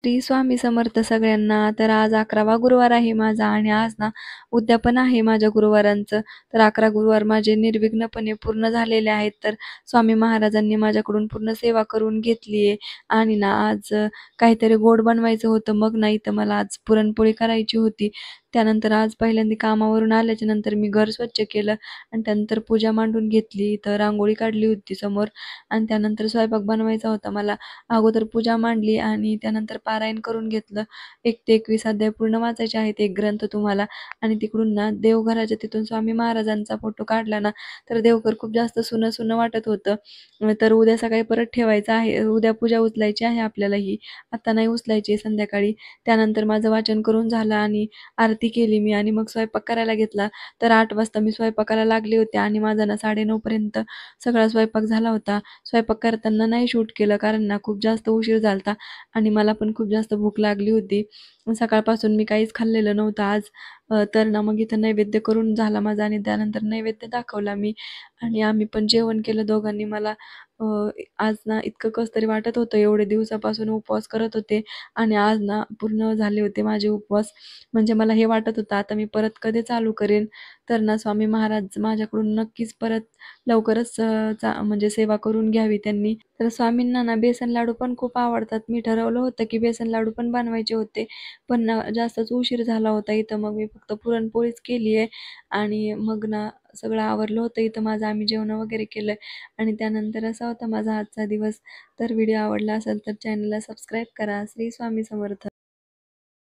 श्री स्वामी समर्थ सगळ्यांना. तर आज 11वा गुरुवार आहे माझा आणि आज ना उद्या पण आहे माझ्या गुरुवारांचं. तर 11 गुरुवार माझे निर्विघ्नपणे पूर्ण झालेले आहेत. तर स्वामी महाराजांनी माझ्याकडून पूर्ण सेवा करून घेतली आहे आणि ना आज काहीतरी गोड बनवायचं होतं. मग नाही तर मला आज पुरणपोळी करायची होती. त्यानंतर आज पहिल्यांदा कामावरून आल्याच्या नंतर मी घर स्वच्छ केलं आणि त्यानंतर पूजा मांडून घेतली. तर रांगोळी काढली होती समोर आणि त्यानंतर स्वयंपाक बनवायचा होता मला. अगोदर पूजा मांडली आणि त्यानंतर पारायण करून घेतलं. 1 ते 21 अध्याय पूर्ण वाचायचे आहेत एक ग्रंथ तुम्हाला आणि तिकडून ना देवघराच्या तिथून स्वामी महाराजांचा फोटो काढला ना, तर देवघर खूप जास्त सुनं-सुनं वाटत होतं. तर उद्या सकाळी परत ठेवायचं आहे. उद्या पूजा उचलायची आहे आपल्याला ही. आता नाही उचलायची संध्याकाळी. त्यानंतर माझं वाचन करून झालं आणि आरती केली मी आणि मग स्वयंपाक करायला घेतला. तर 8 वाजता मी स्वयंपाकाला लागले होते आणि माझा ना 9:30 पर्यंत सगळा स्वयंपाक झाला होता. स्वयंपाक करताना नाही शूट केलं कारण ना खूप जास्त उशीर झाला आणि मला पण खूप जास्त भूक लागली होती. सकाळपासून मी काहीच खाल्लेलं नव्हतं आज. तर ना मग इथं नैवेद्य करून झाला माझा आणि त्यानंतर नैवेद्य दाखवला मी आणि आम्ही पण जेवण केलं दोघांनी. मला अ, आज ना इतकं कसं तरी वाटत होतं. एवढे दिवसापासून उपवास करत होते आणि आज ना पूर्ण झाले होते माझे उपवास. म्हणजे मला हे वाटत होतं आता मी परत कधी चालू करेन. तर ना स्वामी महाराज माझ्याकडून नक्कीच परत लवकरच म्हणजे सेवा करून घ्यावी त्यांनी. तर स्वामींना ना बेसन लाडू पण खूप आवडतात. मी ठरवलं होतं की बेसन लाडू पण बनवायचे होते. पण ना जास्तच उशीर झाला होता इथं. मग मी फक्त पुरणपोळीच केली आहे आणि मग ना सगळं आवरलं होतं इथं माझं. आम्ही जेवण वगैरे केलं आणि त्यानंतर असा होता माझा आजचा दिवस. तर व्हिडिओ आवडला असेल तर चॅनलला सबस्क्राईब करा. श्री स्वामी समर्थ.